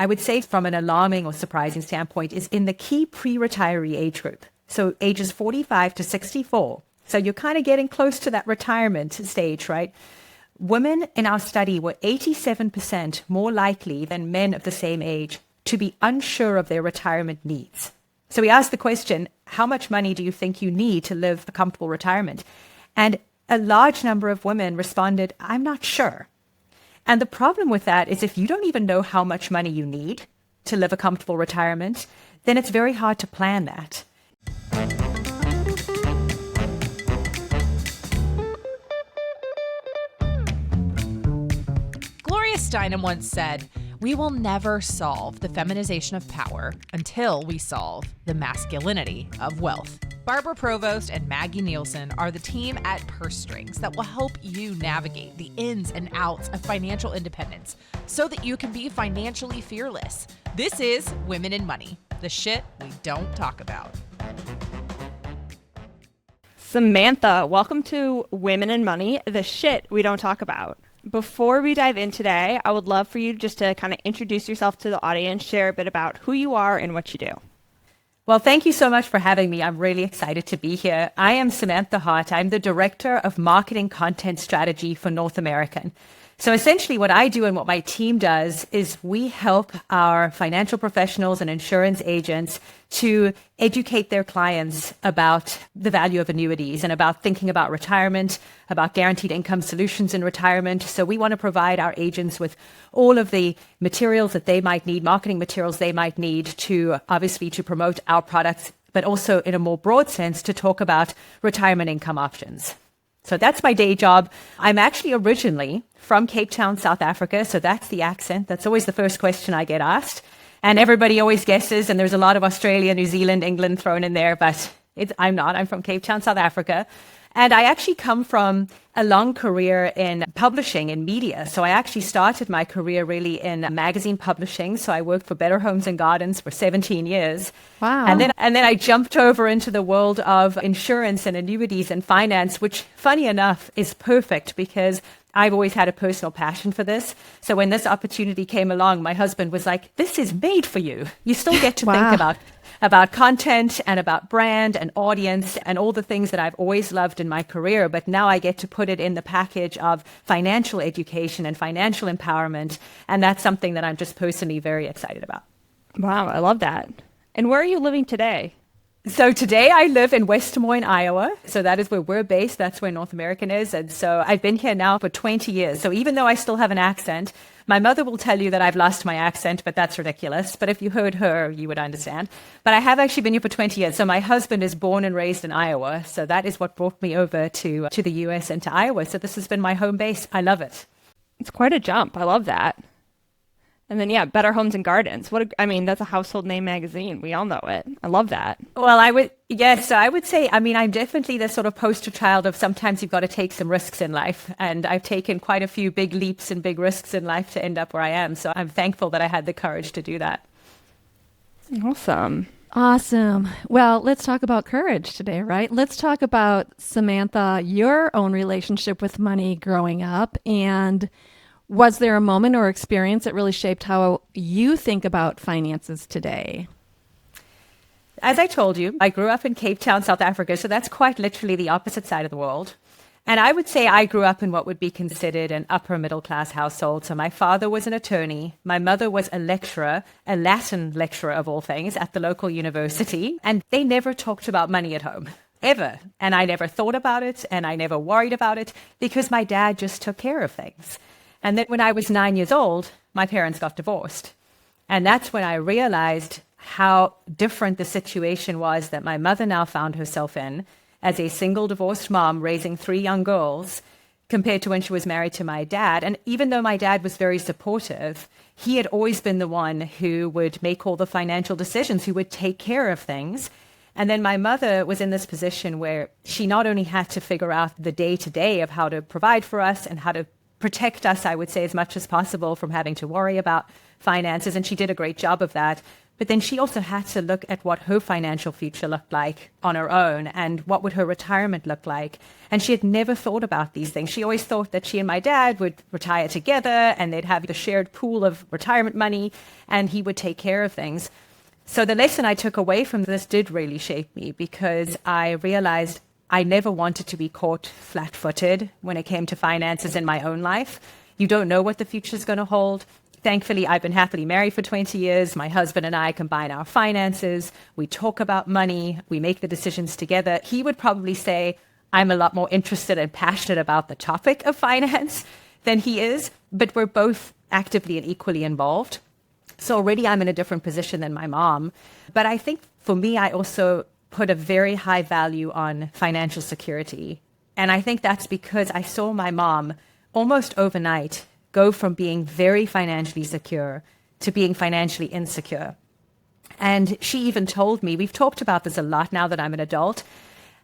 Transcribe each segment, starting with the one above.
I would say from an alarming or surprising standpoint, is in the key pre-retiree age group. So ages 45 to 64. So you're kind of getting close to that retirement stage, right? Women in our study were 87% more likely than men of the same age to be unsure of their retirement needs. So we asked the question, how much money do you think you need to live a comfortable retirement? And a large number of women responded, I'm not sure. And the problem with that is if you don't even know how much money you need to live a comfortable retirement, then it's very hard to plan that. Gloria Steinem once said, "We will never solve the feminization of power until we solve the masculinity of wealth." Barbara Provost and Maggie Nielsen are the team at Purse Strings that will help you navigate the ins and outs of financial independence so that you can be financially fearless. This is Women in Money, the shit we don't talk about. Samantha, welcome to Women in Money, the shit we don't talk about. Before we dive in today, I would love for you just to kind of introduce yourself to the audience, share a bit about who you are and what you do. Well, thank you so much for having me. I'm really excited to be here. I am Samantha Hart. I'm the Director of Marketing Content Strategy for North American. So essentially what I do and what my team does is we help our financial professionals and insurance agents to educate their clients about the value of annuities and about thinking about retirement, about guaranteed income solutions in retirement. So we want to provide our agents with all of the materials that they might need, marketing materials they might need to obviously to promote our products, but also in a more broad sense to talk about retirement income options. So that's my day job. I'm actually originally from Cape Town, South Africa. So that's the accent. That's always the first question I get asked. And everybody always guesses. And there's a lot of Australia, New Zealand, England thrown in there. But I'm not. I'm from Cape Town, South Africa. And I actually come from a long career in publishing and media. So I actually started my career really in magazine publishing. So I worked for Better Homes and Gardens for 17 years. Wow. And then I jumped over into the world of insurance and annuities and finance, which funny enough is perfect because I've always had a personal passion for this. So when this opportunity came along, my husband was like, this is made for you. You still get to think about content and about brand and audience and all the things that I've always loved in my career. But now I get to put it in the package of financial education and financial empowerment. And that's something that I'm just personally very excited about. Wow, I love that. And where are you living today? So today I live in West Des Moines, Iowa. So that is where we're based. That's where North American is. And so I've been here now for 20 years. So even though I still have an accent, my mother will tell you that I've lost my accent, but that's ridiculous. But if you heard her, you would understand. But I have actually been here for 20 years. So my husband is born and raised in Iowa. So that is what brought me over to the US and to Iowa. So this has been my home base. I love it. It's quite a jump. I love that. And then, yeah, Better Homes and Gardens. That's a household name magazine. We all know it. I love that. Well, I would say, I'm definitely the sort of poster child of sometimes you've got to take some risks in life. And I've taken quite a few big leaps and big risks in life to end up where I am. So I'm thankful that I had the courage to do that. Awesome. Well, let's talk about courage today, right? Let's talk about, Samantha, your own relationship with money growing up. And was there a moment or experience that really shaped how you think about finances today? As I told you, I grew up in Cape Town, South Africa, so that's quite literally the opposite side of the world. And I would say I grew up in what would be considered an upper middle class household. So my father was an attorney. My mother was a lecturer, a Latin lecturer of all things at the local university. And they never talked about money at home, ever. And I never thought about it and I never worried about it because my dad just took care of things. And then when I was 9 years old, my parents got divorced. And that's when I realized how different the situation was that my mother now found herself in as a single divorced mom raising 3 young girls compared to when she was married to my dad. And even though my dad was very supportive, he had always been the one who would make all the financial decisions, who would take care of things. And then my mother was in this position where she not only had to figure out the day-to-day of how to provide for us and how to protect us, I would say, as much as possible from having to worry about finances. And she did a great job of that. But then she also had to look at what her financial future looked like on her own and what would her retirement look like. And she had never thought about these things. She always thought that she and my dad would retire together and they'd have the shared pool of retirement money and he would take care of things. So the lesson I took away from this did really shape me because I realized I never wanted to be caught flat-footed when it came to finances in my own life. You don't know what the future is going to hold. Thankfully, I've been happily married for 20 years. My husband and I combine our finances. We talk about money. We make the decisions together. He would probably say, I'm a lot more interested and passionate about the topic of finance than he is, but we're both actively and equally involved. So already I'm in a different position than my mom. But I think for me, I also put a very high value on financial security. And I think that's because I saw my mom almost overnight go from being very financially secure to being financially insecure. And she even told me, we've talked about this a lot now that I'm an adult,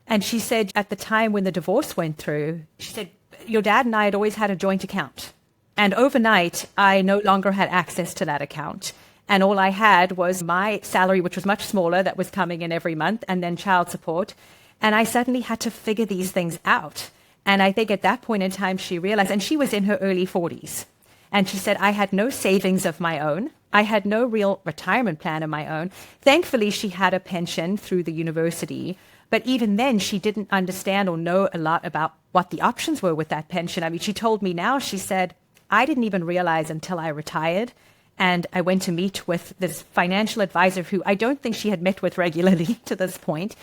and she said at the time when the divorce went through, she said, your dad and I had always had a joint account. And overnight, I no longer had access to that account. And all I had was my salary, which was much smaller, that was coming in every month, and then child support. And I suddenly had to figure these things out. And I think at that point in time, she realized, and she was in her early 40s. And she said, I had no savings of my own. I had no real retirement plan of my own. Thankfully, she had a pension through the university. But even then, she didn't understand or know a lot about what the options were with that pension. I mean, she told me now, she said, I didn't even realize until I retired. And I went to meet with this financial advisor who I don't think she had met with regularly to this point.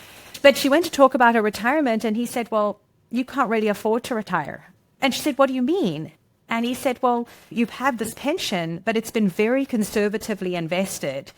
But she went to talk about her retirement and he said, well, you can't really afford to retire. And she said, what do you mean? And he said, well, you have this pension, but it's been very conservatively invested.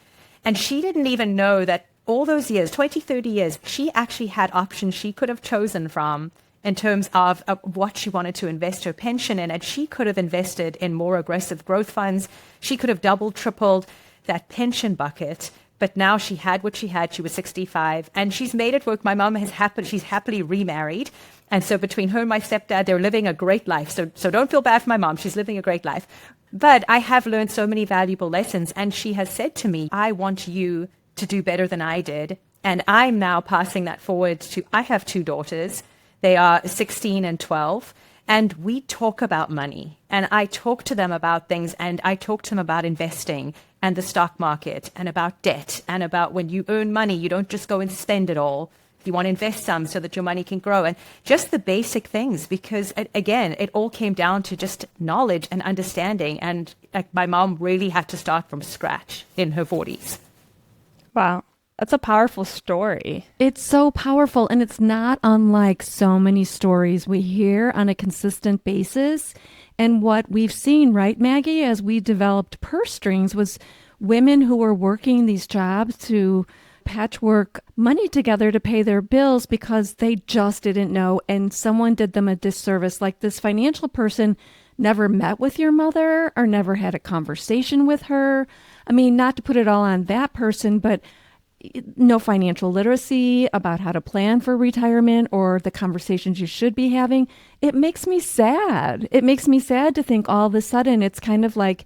And she didn't even know that all those years, 20, 30 years, she actually had options she could have chosen from in terms of what she wanted to invest her pension in. And she could have invested in more aggressive growth funds. She could have doubled, tripled that pension bucket. But now she had what she had. She was 65 and she's made it work. My mom she's happily remarried. And so between her and my stepdad, they're living a great life. So don't feel bad for my mom. She's living a great life. But I have learned so many valuable lessons. And she has said to me, I want you to do better than I did. And I'm now passing that forward to, I have two daughters. They are 16 and 12. And we talk about money. And I talk to them about things. And I talk to them about investing and the stock market and about debt and about when you earn money, you don't just go and spend it all. You want to invest some so that your money can grow, and just the basic things, because again, it all came down to just knowledge and understanding. And my mom really had to start from scratch in her 40s. Wow. That's a powerful story. It's so powerful, and it's not unlike so many stories we hear on a consistent basis. And what we've seen, right, Maggie, as we developed purse strings was women who were working these jobs to patchwork money together to pay their bills because they just didn't know, and someone did them a disservice. Like this financial person never met with your mother or never had a conversation with her. I mean, not to put it all on that person, but no financial literacy about how to plan for retirement or the conversations you should be having. It makes me sad. It makes me sad to think all of a sudden it's kind of like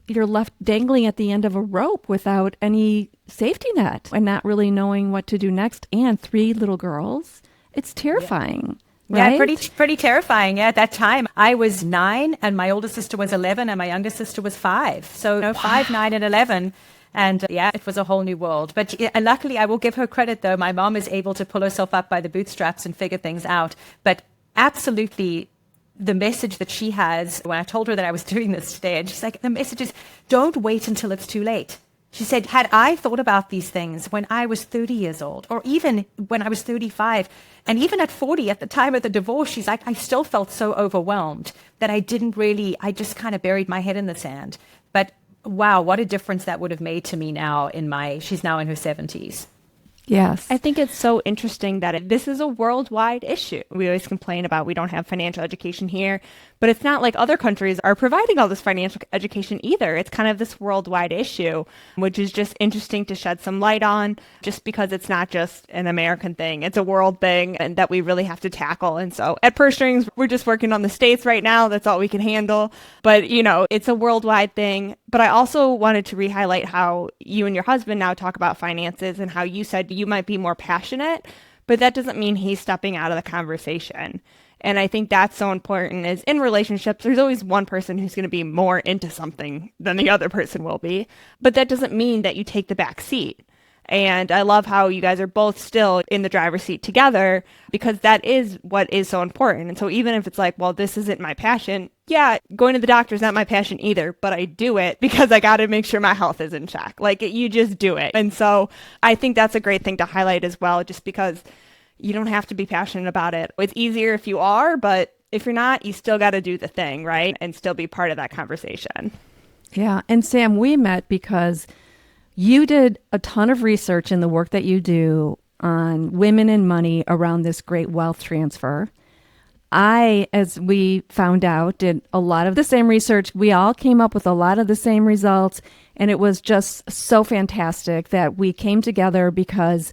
you're left dangling at the end of a rope without any safety net and not really knowing what to do next. And 3 little girls. It's terrifying. Yeah, right? pretty terrifying. Yeah, at that time, I was 9 and my older sister was 11 and my younger sister was 5. So 5, 9, and 11. And yeah, it was a whole new world. But luckily, I will give her credit, though. My mom is able to pull herself up by the bootstraps and figure things out. But absolutely, the message that she has, when I told her that I was doing this today, and she's like, the message is, don't wait until it's too late. She said, had I thought about these things when I was 30 years old, or even when I was 35, and even at 40, at the time of the divorce, she's like, I still felt so overwhelmed that I just kind of buried my head in the sand. But wow, what a difference that would have made to me now she's now in her 70s. Yes. I think it's so interesting that this is a worldwide issue. We always complain about we don't have financial education here, But it's not like other countries are providing all this financial education either. It's kind of this worldwide issue, which is just interesting to shed some light on, just because it's not just an American thing. It's a world thing and that we really have to tackle. And so at Purse Strings, we're just working on the States right now. That's all we can handle. But, it's a worldwide thing. But I also wanted to re-highlight how you and your husband now talk about finances and how you said you might be more passionate, but that doesn't mean he's stepping out of the conversation. And I think that's so important is in relationships, there's always one person who's going to be more into something than the other person will be. But that doesn't mean that you take the back seat. And I love how you guys are both still in the driver's seat together, because that is what is so important. And so even if it's like, well, this isn't my passion. Yeah, going to the doctor is not my passion either, but I do it because I got to make sure my health is in check. You just do it. And so I think that's a great thing to highlight as well, just because you don't have to be passionate about it. It's easier if you are, but if you're not, you still got to do the thing, right? And still be part of that conversation. Yeah. And Sam, we met because you did a ton of research in the work that you do on women and money around this great wealth transfer. I, as we found out, did a lot of the same research. We all came up with a lot of the same results. And it was just so fantastic that we came together because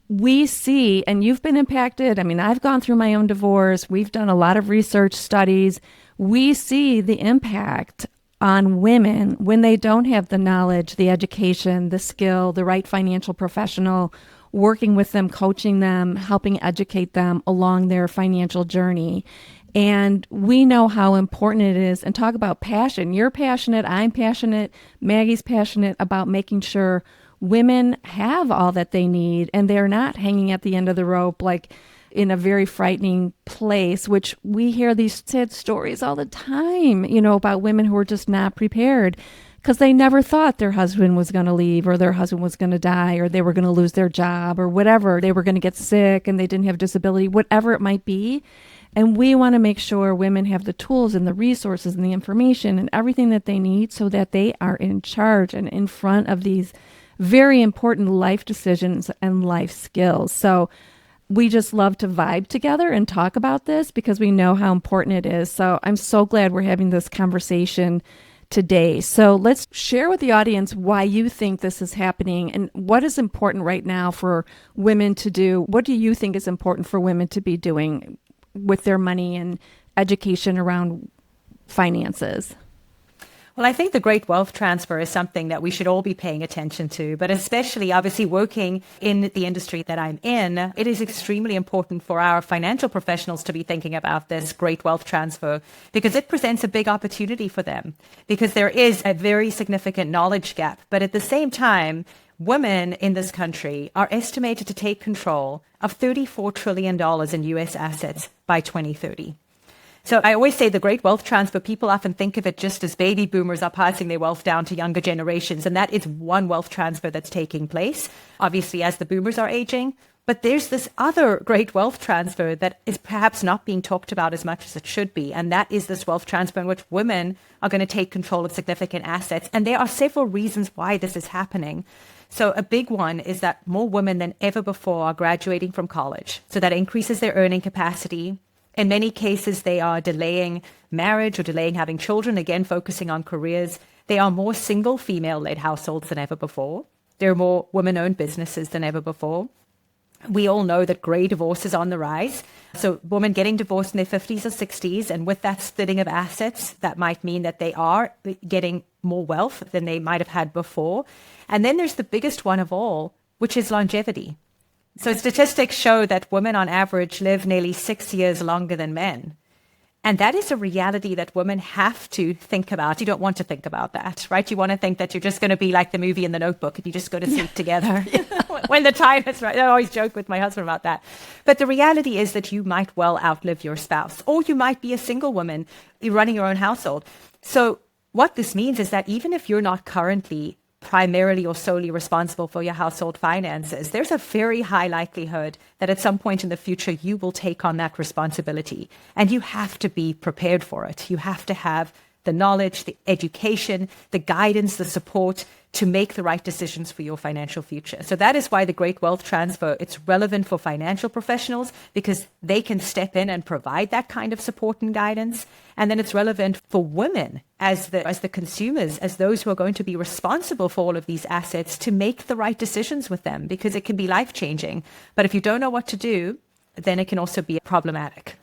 we see, and you've been impacted. I mean, I've gone through my own divorce. We've done a lot of research studies. We see the impact on women when they don't have the knowledge, the education, the skill, the right financial professional working with them, coaching them, helping educate them along their financial journey. And we know how important it is. And talk about passion. You're passionate. I'm passionate. Maggie's passionate about making sure women have all that they need and they're not hanging at the end of the rope like in a very frightening place, which we hear these sad stories all the time, about women who are just not prepared because they never thought their husband was going to leave or their husband was going to die or they were going to lose their job or whatever. They were going to get sick and they didn't have disability, whatever it might be. And we want to make sure women have the tools and the resources and the information and everything that they need so that they are in charge and in front of these very important life decisions and life skills. So we just love to vibe together and talk about this because we know how important it is. So I'm so glad we're having this conversation today. So let's share with the audience why you think this is happening and what is important right now for women to do. What do you think is important for women to be doing with their money and education around finances? Well, I think the great wealth transfer is something that we should all be paying attention to, but especially obviously working in the industry that I'm in, it is extremely important for our financial professionals to be thinking about this great wealth transfer because it presents a big opportunity for them because there is a very significant knowledge gap. But at the same time, women in this country are estimated to take control of $34 trillion in U.S. assets by 2030. So I always say the great wealth transfer, people often think of it just as baby boomers are passing their wealth down to younger generations. And that is one wealth transfer that's taking place, obviously, as the boomers are aging. But there's this other great wealth transfer that is perhaps not being talked about as much as it should be. And that is this wealth transfer in which women are going to take control of significant assets. And there are several reasons why this is happening. So a big one is that more women than ever before are graduating from college. So that increases their earning capacity. In many cases, they are delaying marriage or delaying having children, again, focusing on careers. There are more single female-led households than ever before. There are more women-owned businesses than ever before. We all know that gray divorce is on the rise. So women getting divorced in their 50s or 60s, and with that splitting of assets, that might mean that they are getting more wealth than they might have had before. And then there's the biggest one of all, which is longevity. So statistics show that women on average live nearly 6 years longer than men. And that is a reality that women have to think about. You don't want to think about that, right? You want to think that you're just going to be like the movie in The Notebook and you just go to sleep together when the time is right. I always joke with my husband about that. But the reality is that you might well outlive your spouse, or you might be a single woman running your own household. So what this means is that even if you're not currently primarily or solely responsible for your household finances, there's a very high likelihood that at some point in the future you will take on that responsibility. And you have to be prepared for it. You have to have the knowledge, the education, the guidance, the support to make the right decisions for your financial future. So that is why the Great Wealth Transfer, it's relevant for financial professionals because they can step in and provide that kind of support and guidance. And then it's relevant for women as the consumers, as those who are going to be responsible for all of these assets to make the right decisions with them because it can be life-changing. But if you don't know what to do, then it can also be problematic.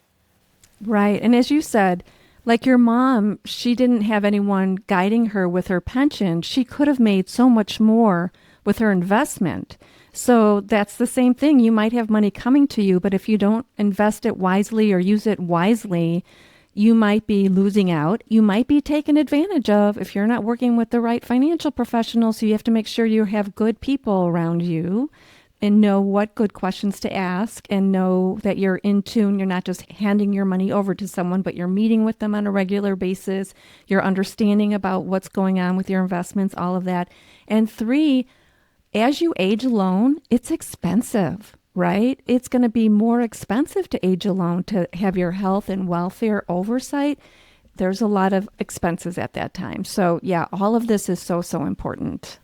Right. And as you said, like your mom, she didn't have anyone guiding her with her pension. She could have made so much more with her investment. So that's the same thing. You might have money coming to you, but if you don't invest it wisely or use it wisely, you might be losing out. You might be taken advantage of if you're not working with the right financial professionals. So you have to make sure you have good people around you and know what good questions to ask and know that you're in tune. You're not just handing your money over to someone, but you're meeting with them on a regular basis. You're understanding about what's going on with your investments, all of that. And 3, as you age alone, it's expensive, right? It's going to be more expensive to age alone, to have your health and welfare oversight. There's a lot of expenses at that time. So yeah, all of this is so, so important.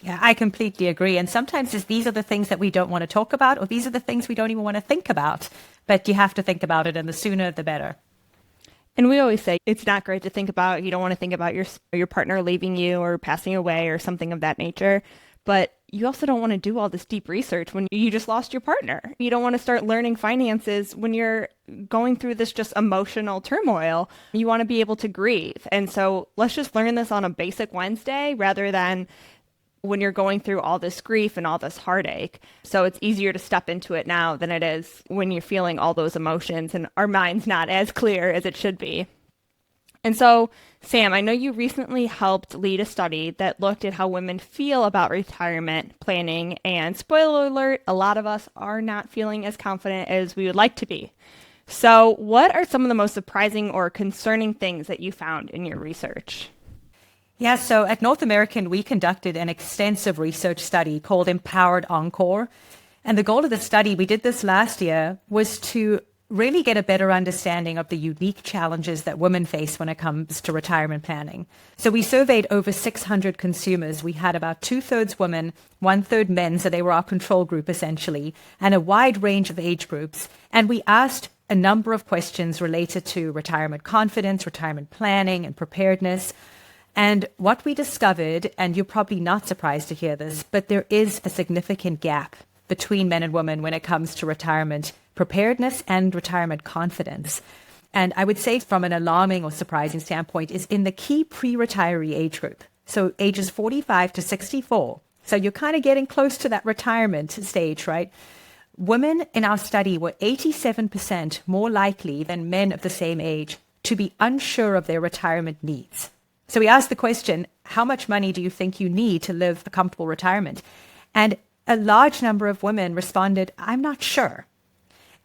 Yeah, I completely agree. And sometimes these are the things that we don't want to talk about, or these are the things we don't even want to think about. But you have to think about it, and the sooner, the better. And we always say it's not great to think about. You don't want to think about your partner leaving you or passing away or something of that nature. But you also don't want to do all this deep research when you just lost your partner. You don't want to start learning finances when you're going through this just emotional turmoil. You want to be able to grieve. And so let's just learn this on a basic Wednesday rather than when you're going through all this grief and all this heartache. So it's easier to step into it now than it is when you're feeling all those emotions and our mind's not as clear as it should be. And so, Sam, I know you recently helped lead a study that looked at how women feel about retirement planning. And spoiler alert, a lot of us are not feeling as confident as we would like to be. So what are some of the most surprising or concerning things that you found in your research? Yeah, so at North American, we conducted an extensive research study called Empowered Encore. And the goal of the study, we did this last year, was to really get a better understanding of the unique challenges that women face when it comes to retirement planning. So we surveyed over 600 consumers. We had about 2/3 women, 1/3 men, so they were our control group essentially, and a wide range of age groups. And we asked a number of questions related to retirement confidence, retirement planning, and preparedness. And what we discovered, and you're probably not surprised to hear this, but there is a significant gap between men and women when it comes to retirement preparedness and retirement confidence. And I would say from an alarming or surprising standpoint is in the key pre-retiree age group. So ages 45 to 64. So you're kind of getting close to that retirement stage, right? Women in our study were 87% more likely than men of the same age to be unsure of their retirement needs. So we asked the question, how much money do you think you need to live a comfortable retirement? And a large number of women responded, I'm not sure.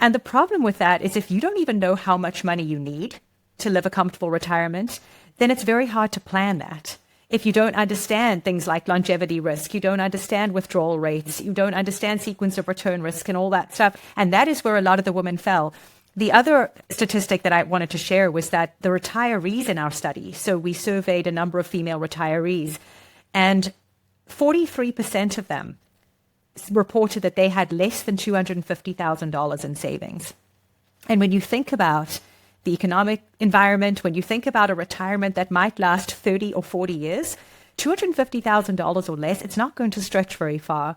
And the problem with that is if you don't even know how much money you need to live a comfortable retirement, then it's very hard to plan that. If you don't understand things like longevity risk, you don't understand withdrawal rates, you don't understand sequence of return risk and all that stuff. And that is where a lot of the women fell. The other statistic that I wanted to share was that the retirees in our study, so we surveyed a number of female retirees, and 43% of them reported that they had less than $250,000 in savings. And when you think about the economic environment, when you think about a retirement that might last 30 or 40 years, $250,000 or less, it's not going to stretch very far.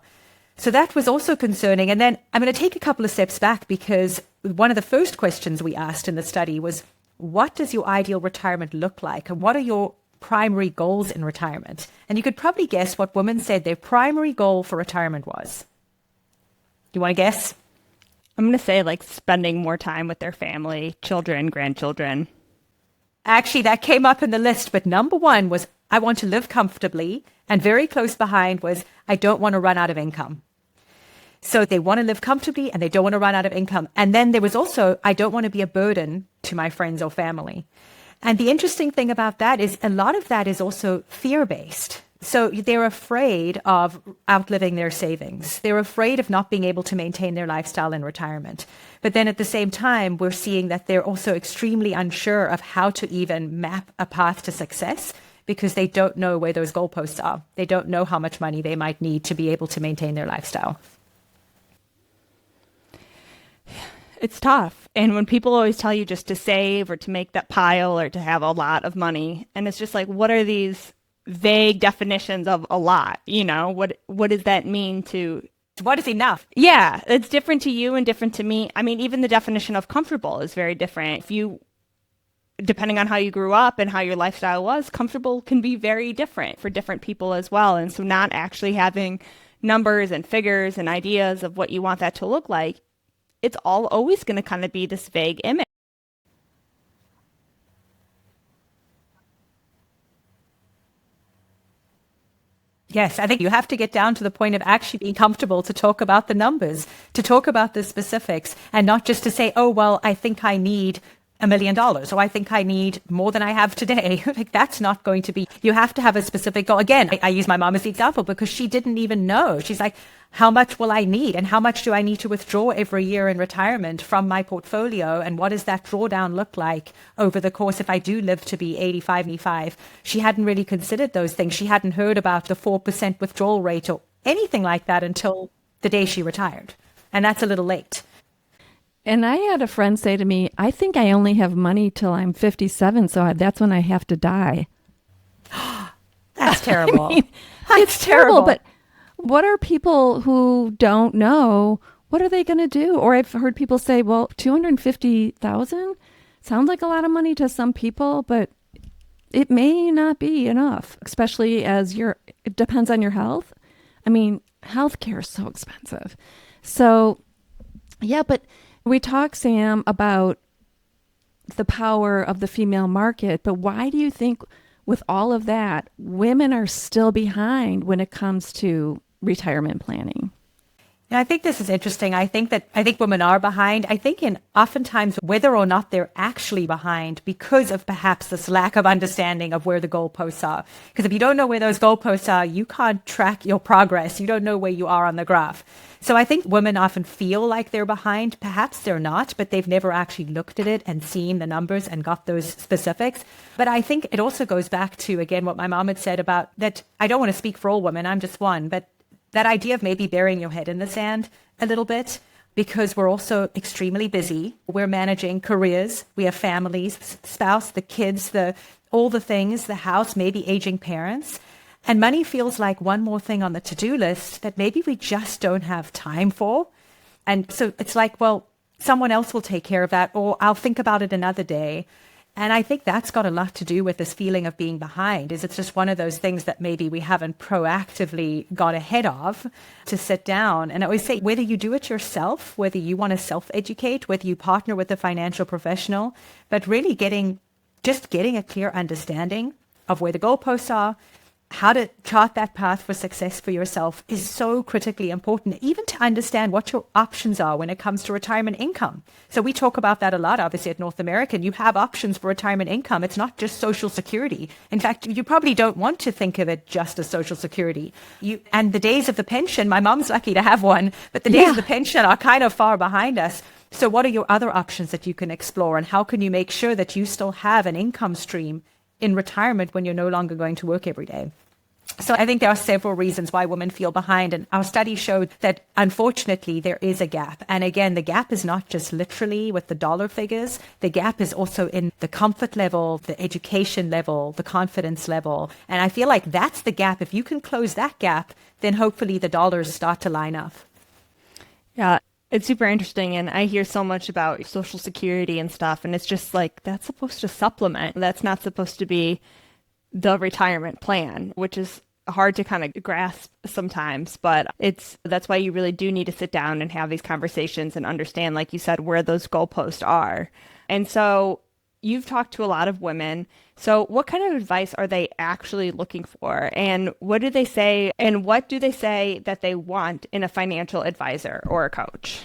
So that was also concerning. And then I'm going to take a couple of steps back because one of the first questions we asked in the study was, what does your ideal retirement look like? And what are your primary goals in retirement? And you could probably guess what women said their primary goal for retirement was. Do you want to guess? I'm going to say like spending more time with their family, children, grandchildren. Actually, that came up in the list, but number one was, I want to live comfortably. And very close behind was, I don't want to run out of income. So they want to live comfortably and they don't want to run out of income. And then there was also, I don't want to be a burden to my friends or family. And the interesting thing about that is a lot of that is also fear-based. So they're afraid of outliving their savings. They're afraid of not being able to maintain their lifestyle in retirement. But then at the same time, we're seeing that they're also extremely unsure of how to even map a path to success because they don't know where those goalposts are. They don't know how much money they might need to be able to maintain their lifestyle. It's tough. And when people always tell you just to save or to make that pile or to have a lot of money, and it's just like, what are these vague definitions of a lot? You know, what does that mean to... What is enough? Yeah, it's different to you and different to me. I mean, even the definition of comfortable is very different. If you, depending on how you grew up and how your lifestyle was, comfortable can be very different for different people as well. And so not actually having numbers and figures and ideas of what you want that to look like, it's all always going to kind of be this vague image. Yes, I think you have to get down to the point of actually being comfortable to talk about the numbers, to talk about the specifics, and not just to say, oh, well, I think I need $1 million, or I think I need more than I have today. Like, that's not going to be, you have to have a specific goal. Again, I use my mom as the example because she didn't even know. She's like, how much will I need? And how much do I need to withdraw every year in retirement from my portfolio? And what does that drawdown look like over the course if I do live to be 85, 85? She hadn't really considered those things. She hadn't heard about the 4% withdrawal rate or anything like that until the day she retired. And that's a little late. And I had a friend say to me, I think I only have money till I'm 57, so that's when I have to die. That's terrible. I mean, it's terrible, but what are people who don't know, what are they going to do? Or I've heard people say, well, 250,000 sounds like a lot of money to some people, but it may not be enough, especially as it depends on your health. I mean, healthcare is so expensive. So, yeah, but we talk, Sam, about the power of the female market, but why do you think with all of that, women are still behind when it comes to retirement planning? And I think this is interesting. I think women are behind. I think in oftentimes whether or not they're actually behind because of perhaps this lack of understanding of where the goalposts are. Because if you don't know where those goalposts are, you can't track your progress. You don't know where you are on the graph. So I think women often feel like they're behind. Perhaps they're not, but they've never actually looked at it and seen the numbers and got those specifics. But I think it also goes back to, again, what my mom had said about that. I don't want to speak for all women. I'm just one, but that idea of maybe burying your head in the sand a little bit, because we're also extremely busy. We're managing careers. We have families, spouse, the kids, all the things, the house, maybe aging parents. And money feels like one more thing on the to-do list that maybe we just don't have time for. And so it's like, well, someone else will take care of that, or I'll think about it another day. And I think that's got a lot to do with this feeling of being behind. It's just one of those things that maybe we haven't proactively got ahead of to sit down. And I always say, whether you do it yourself, whether you want to self-educate, whether you partner with a financial professional, but really getting a clear understanding of where the goalposts are, how to chart that path for success for yourself is so critically important, even to understand what your options are when it comes to retirement income. So we talk about that a lot, obviously, at North American. You have options for retirement income. It's not just Social Security. In fact, you probably don't want to think of it just as Social Security. And the days of the pension, my mom's lucky to have one, but the days of the pension are kind of far behind us. So what are your other options that you can explore? And how can you make sure that you still have an income stream in retirement when you're no longer going to work every day? So I think there are several reasons why women feel behind. And our study showed that, unfortunately, there is a gap. And again, the gap is not just literally with the dollar figures. The gap is also in the comfort level, the education level, the confidence level. And I feel like that's the gap. If you can close that gap, then hopefully the dollars start to line up. Yeah, it's super interesting. And I hear so much about Social Security and stuff. And it's just like, that's supposed to supplement. That's not supposed to be the retirement plan, which is hard to kind of grasp sometimes, but that's why you really do need to sit down and have these conversations and understand, like you said, where those goalposts are. And so you've talked to a lot of women. So what kind of advice are they actually looking for? And what do they say? And what do they say that they want in a financial advisor or a coach?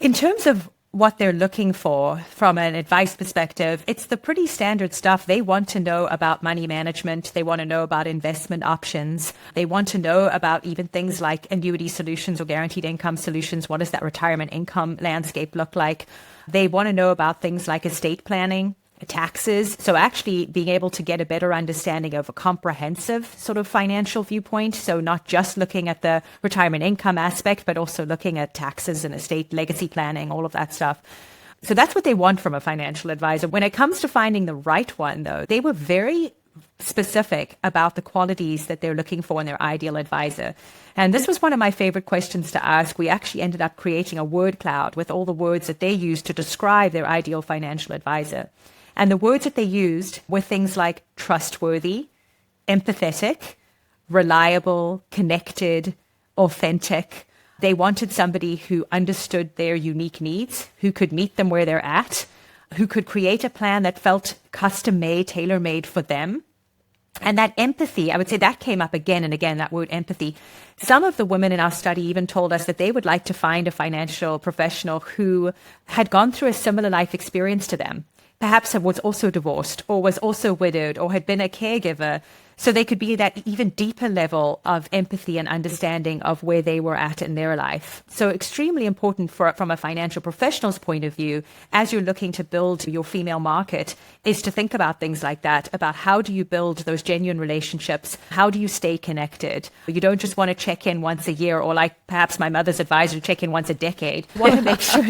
In terms of what they're looking for from an advice perspective, it's the pretty standard stuff. They want to know about money management. They want to know about investment options. They want to know about even things like annuity solutions or guaranteed income solutions. What does that retirement income landscape look like? They want to know about things like estate planning, taxes. So actually being able to get a better understanding of a comprehensive sort of financial viewpoint. So not just looking at the retirement income aspect, but also looking at taxes and estate legacy planning, all of that stuff. So that's what they want from a financial advisor. When it comes to finding the right one, though, they were very specific about the qualities that they're looking for in their ideal advisor. And this was one of my favorite questions to ask. We actually ended up creating a word cloud with all the words that they used to describe their ideal financial advisor. And the words that they used were things like trustworthy, empathetic, reliable, connected, authentic. They wanted somebody who understood their unique needs, who could meet them where they're at, who could create a plan that felt custom-made, tailor-made for them. And that empathy, I would say that came up again and again, that word empathy. Some of the women in our study even told us that they would like to find a financial professional who had gone through a similar life experience to them. Perhaps was also divorced or was also widowed or had been a caregiver, so they could be that even deeper level of empathy and understanding of where they were at in their life. So extremely important from a financial professional's point of view, as you're looking to build your female market, is to think about things like that, about how do you build those genuine relationships? How do you stay connected? You don't just want to check in once a year, or like perhaps my mother's advisor, check in once a decade. You want to make sure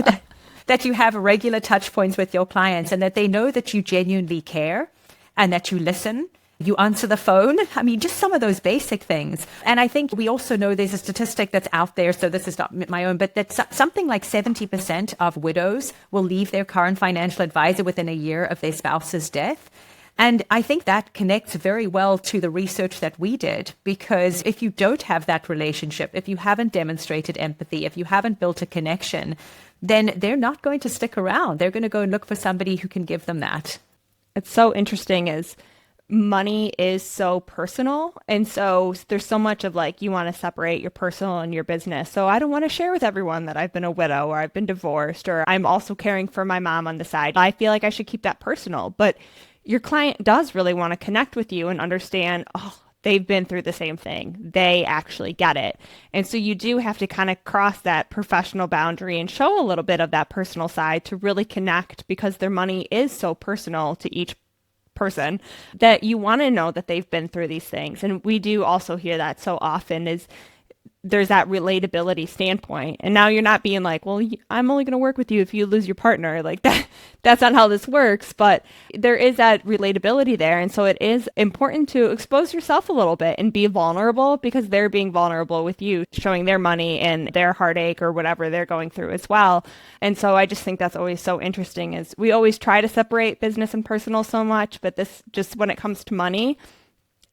that you have regular touch points with your clients and that they know that you genuinely care and that you listen, you answer the phone. I mean, just some of those basic things. And I think we also know there's a statistic that's out there, so this is not my own, but that something like 70% of widows will leave their current financial advisor within a year of their spouse's death. And I think that connects very well to the research that we did, because if you don't have that relationship, if you haven't demonstrated empathy, if you haven't built a connection, then they're not going to stick around. They're going to go and look for somebody who can give them that. It's so interesting is money is so personal. And so there's so much of like, you want to separate your personal and your business. So I don't want to share with everyone that I've been a widow or I've been divorced or I'm also caring for my mom on the side. I feel like I should keep that personal. But your client does really want to connect with you and understand, oh, they've been through the same thing. They actually get it. And so you do have to kind of cross that professional boundary and show a little bit of that personal side to really connect, because their money is so personal to each person that you want to know that they've been through these things. And we do also hear that so often is there's that relatability standpoint. And now you're not being like, well, I'm only going to work with you if you lose your partner. Like that's not how this works. But there is that relatability there. And so it is important to expose yourself a little bit and be vulnerable, because they're being vulnerable with you, showing their money and their heartache or whatever they're going through as well. And so I just think that's always so interesting is we always try to separate business and personal so much, but this just when it comes to money,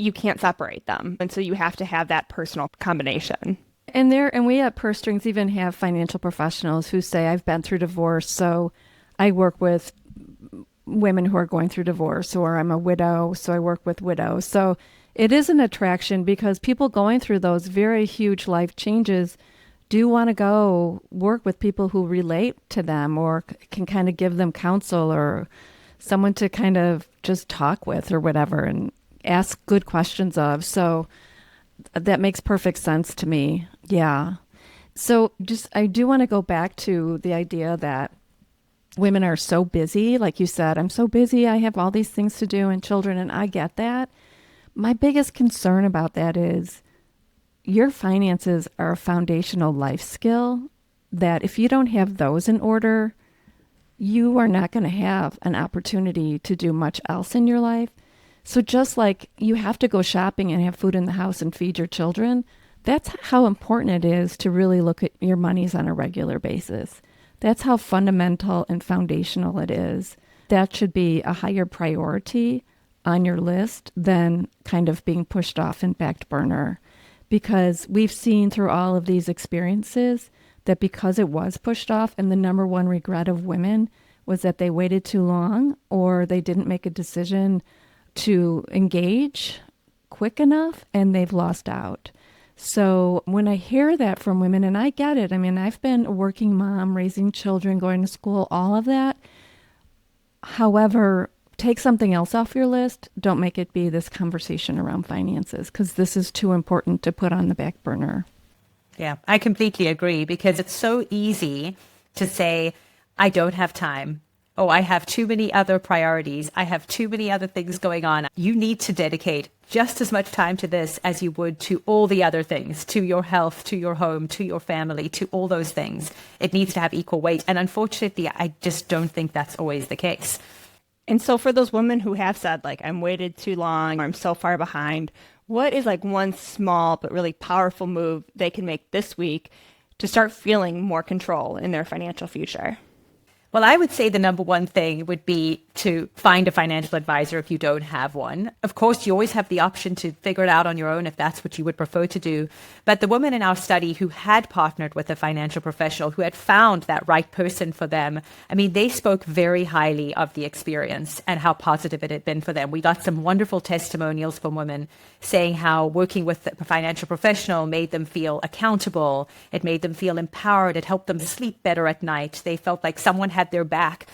you can't separate them. And so you have to have that personal combination. And we at Purse Strings even have financial professionals who say, I've been through divorce, so I work with women who are going through divorce, or I'm a widow, so I work with widows. So it is an attraction because people going through those very huge life changes do want to go work with people who relate to them or can kind of give them counsel or someone to kind of just talk with or whatever and ask good questions of. So that makes perfect sense to me. Yeah. So I do want to go back to the idea that women are so busy. Like you said, I'm so busy. I have all these things to do and children, and I get that. My biggest concern about that is your finances are a foundational life skill that if you don't have those in order, you are not going to have an opportunity to do much else in your life. So just like you have to go shopping and have food in the house and feed your children, that's how important it is to really look at your monies on a regular basis. That's how fundamental and foundational it is. That should be a higher priority on your list than kind of being pushed off and back burner. Because we've seen through all of these experiences that because it was pushed off, and the number one regret of women was that they waited too long or they didn't make a decision to engage quick enough, and they've lost out. So when I hear that from women, and I get it, I mean, I've been a working mom, raising children, going to school, all of that. However, take something else off your list. Don't make it be this conversation around finances, because this is too important to put on the back burner. Yeah, I completely agree, because it's so easy to say, I don't have time. Oh, I have too many other priorities. I have too many other things going on. You need to dedicate just as much time to this as you would to all the other things, to your health, to your home, to your family, to all those things. It needs to have equal weight. And unfortunately, I just don't think that's always the case. And so for those women who have said, like, I'm waited too long or I'm so far behind, what is like one small but really powerful move they can make this week to start feeling more control in their financial future? Well, I would say the number one thing would be to find a financial advisor if you don't have one. Of course, you always have the option to figure it out on your own if that's what you would prefer to do. But the women in our study who had partnered with a financial professional, who had found that right person for them, I mean, they spoke very highly of the experience and how positive it had been for them. We got some wonderful testimonials from women saying how working with a financial professional made them feel accountable. It made them feel empowered. It helped them sleep better at night. They felt like someone had their back.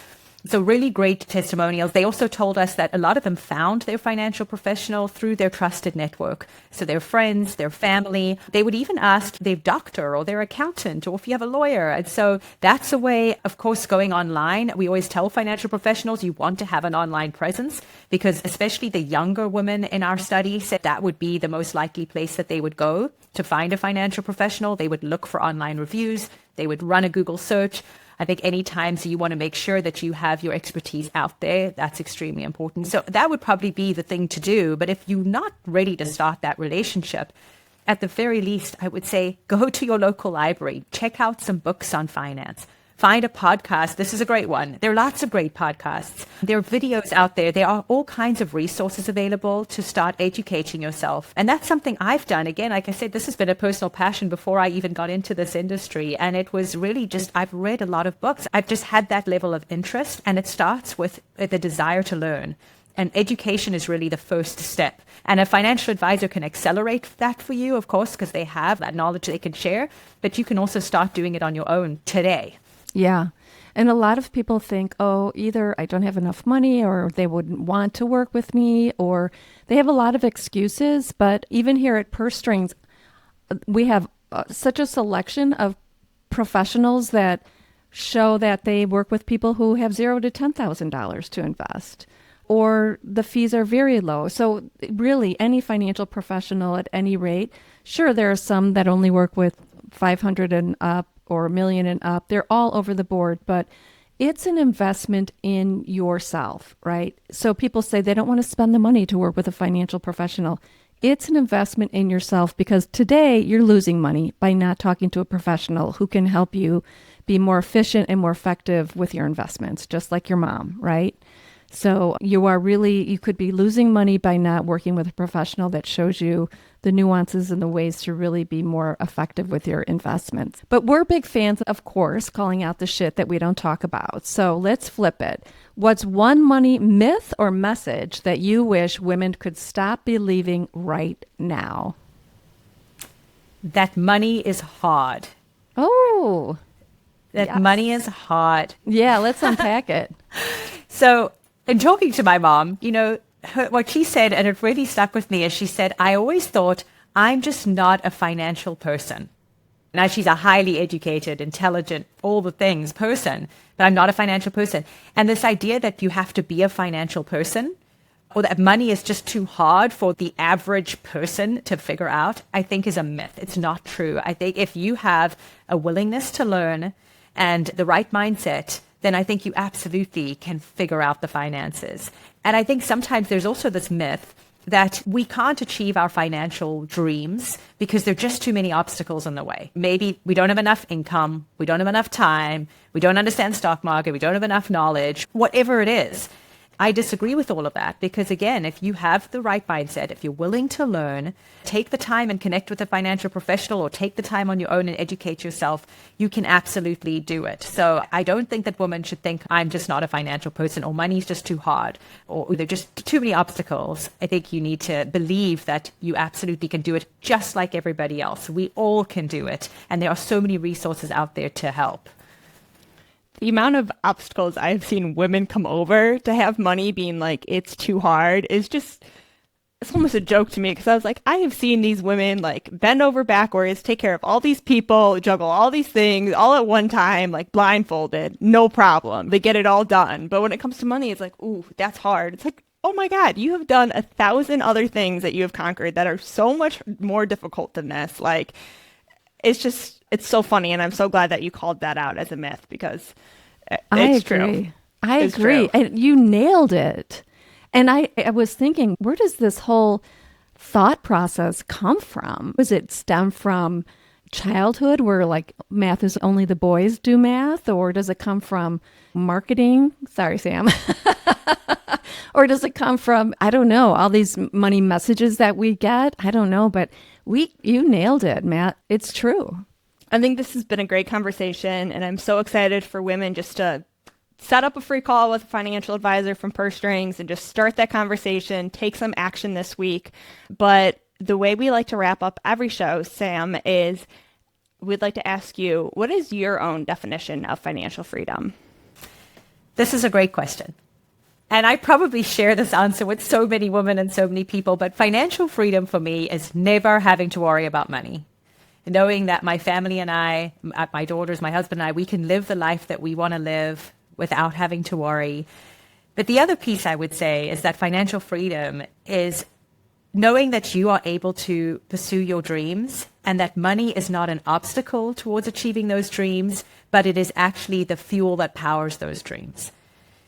So really great testimonials. They also told us that a lot of them found their financial professional through their trusted network. So their friends, their family, they would even ask their doctor or their accountant, or if you have a lawyer. And so that's a way, of course, going online. We always tell financial professionals you want to have an online presence, because especially the younger women in our study said that would be the most likely place that they would go to find a financial professional. They would look for online reviews. They would run a Google search. I think anytime so you want to make sure that you have your expertise out there, that's extremely important. So that would probably be the thing to do. But if you're not ready to start that relationship, at the very least, I would say go to your local library, check out some books on finance. Find a podcast. This is a great one. There are lots of great podcasts. There are videos out there. There are all kinds of resources available to start educating yourself. And that's something I've done. Again, like I said, this has been a personal passion before I even got into this industry. And it was really just, I've read a lot of books. I've just had that level of interest. And it starts with the desire to learn. And education is really the first step. And a financial advisor can accelerate that for you, of course, because they have that knowledge they can share. But you can also start doing it on your own today. Yeah. And a lot of people think, oh, either I don't have enough money, or they wouldn't want to work with me, or they have a lot of excuses. But even here at Purse Strings, we have such a selection of professionals that show that they work with people who have $0 to $10,000 to invest, or the fees are very low. So really, any financial professional at any rate, sure, there are some that only work with 500 and up, or $1 million and up. They're all over the board, but it's an investment in yourself, right? So people say they don't want to spend the money to work with a financial professional. It's an investment in yourself, because today you're losing money by not talking to a professional who can help you be more efficient and more effective with your investments, just like your mom, right? So you could be losing money by not working with a professional that shows you the nuances and the ways to really be more effective with your investments. But we're big fans, of course, calling out the shit that we don't talk about. So let's flip it. What's one money myth or message that you wish women could stop believing right now? That money is hard. Oh, That yes. money is hard. Yeah, let's unpack it. So, in talking to my mom, what she said, and it really stuck with me, is she said, I always thought I'm just not a financial person. Now, she's a highly educated, intelligent, all the things person, but I'm not a financial person. And this idea that you have to be a financial person, or that money is just too hard for the average person to figure out, I think is a myth. It's not true. I think if you have a willingness to learn and the right mindset, then I think you absolutely can figure out the finances. And I think sometimes there's also this myth that we can't achieve our financial dreams because there are just too many obstacles in the way. Maybe we don't have enough income, we don't have enough time, we don't understand stock market, we don't have enough knowledge, whatever it is. I disagree with all of that because, again, if you have the right mindset, if you're willing to learn, take the time and connect with a financial professional or take the time on your own and educate yourself, you can absolutely do it. So I don't think that women should think I'm just not a financial person or money's just too hard or there are just too many obstacles. I think you need to believe that you absolutely can do it just like everybody else. We all can do it. And there are so many resources out there to help. The amount of obstacles I've seen women come over to have money being like, it's too hard is just, it's almost a joke to me because I was like, I have seen these women like bend over backwards, take care of all these people, juggle all these things all at one time, like blindfolded, no problem. They get it all done. But when it comes to money, it's like, ooh, that's hard. It's like, oh my God, you have done 1,000 other things that you have conquered that are so much more difficult than this. Like, it's so funny. And I'm so glad that you called that out as a myth because it's true. I agree. And you nailed it. And I was thinking, where does this whole thought process come from? Does it stem from childhood where like math is only the boys do math? Or does it come from marketing? Sorry, Sam. Or does it come from, I don't know, all these money messages that we get? I don't know, but you nailed it, Matt. It's true. I think this has been a great conversation, and I'm so excited for women just to set up a free call with a financial advisor from Purse Strings and just start that conversation, take some action this week. But the way we like to wrap up every show, Sam, is we'd like to ask you, what is your own definition of financial freedom? This is a great question. And I probably share this answer with so many women and so many people, but financial freedom for me is never having to worry about money. Knowing that my family and I, my daughters, my husband and I, we can live the life that we want to live without having to worry. But the other piece I would say is that financial freedom is knowing that you are able to pursue your dreams and that money is not an obstacle towards achieving those dreams, but it is actually the fuel that powers those dreams.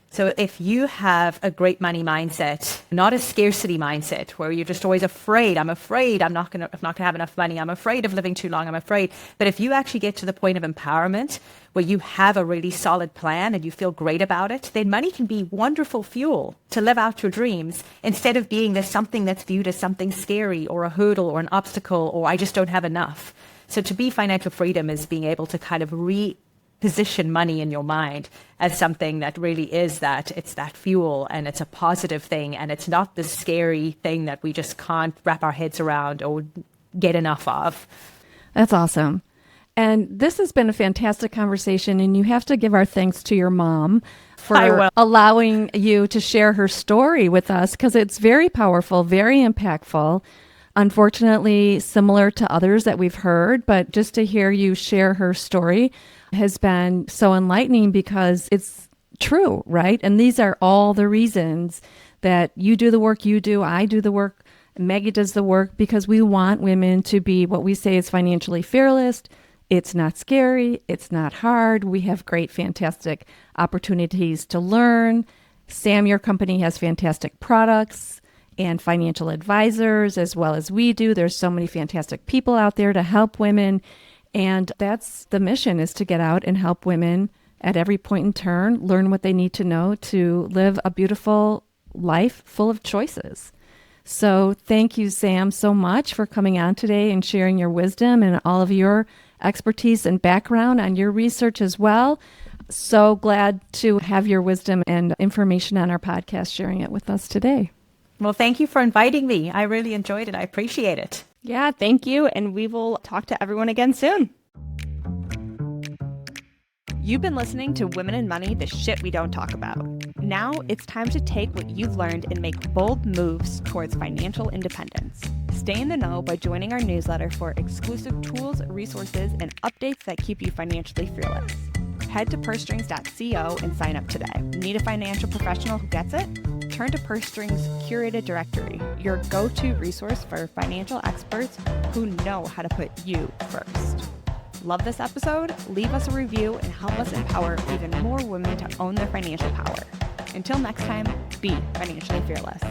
So if you have a great money mindset, not a scarcity mindset where you're just always afraid, I'm not going to have enough money, I'm afraid of living too long, I'm afraid. But if you actually get to the point of empowerment where you have a really solid plan and you feel great about it, then money can be wonderful fuel to live out your dreams instead of being this something that's viewed as something scary or a hurdle or an obstacle or I just don't have enough. So to be financial freedom is being able to kind of position money in your mind as something that really is that it's that fuel and it's a positive thing and it's not this scary thing that we just can't wrap our heads around or get enough of. That's awesome. And this has been a fantastic conversation, and you have to give our thanks to your mom for allowing you to share her story with us because it's very powerful, very impactful. Unfortunately, similar to others that we've heard, but just to hear you share her story has been so enlightening because it's true, right? And these are all the reasons that you do the work you do, I do the work, Maggie does the work, because we want women to be what we say is financially fearless. It's not scary. It's not hard. We have great, fantastic opportunities to learn. Sam, your company has fantastic products and financial advisors as well as we do. There's so many fantastic people out there to help women. And that's the mission, is to get out and help women at every point in turn, learn what they need to know to live a beautiful life full of choices. So thank you, Sam, so much for coming on today and sharing your wisdom and all of your expertise and background on your research as well. So glad to have your wisdom and information on our podcast, sharing it with us today. Well, thank you for inviting me. I really enjoyed it. I appreciate it. Yeah, thank you. And we will talk to everyone again soon. You've been listening to Women in Money, the shit we don't talk about. Now it's time to take what you've learned and make bold moves towards financial independence. Stay in the know by joining our newsletter for exclusive tools, resources, and updates that keep you financially fearless. Head to pursestrings.co and sign up today. Need a financial professional who gets it? Turn to Purse Strings' curated directory, your go-to resource for financial experts who know how to put you first. Love this episode? Leave us a review and help us empower even more women to own their financial power. Until next time, be financially fearless.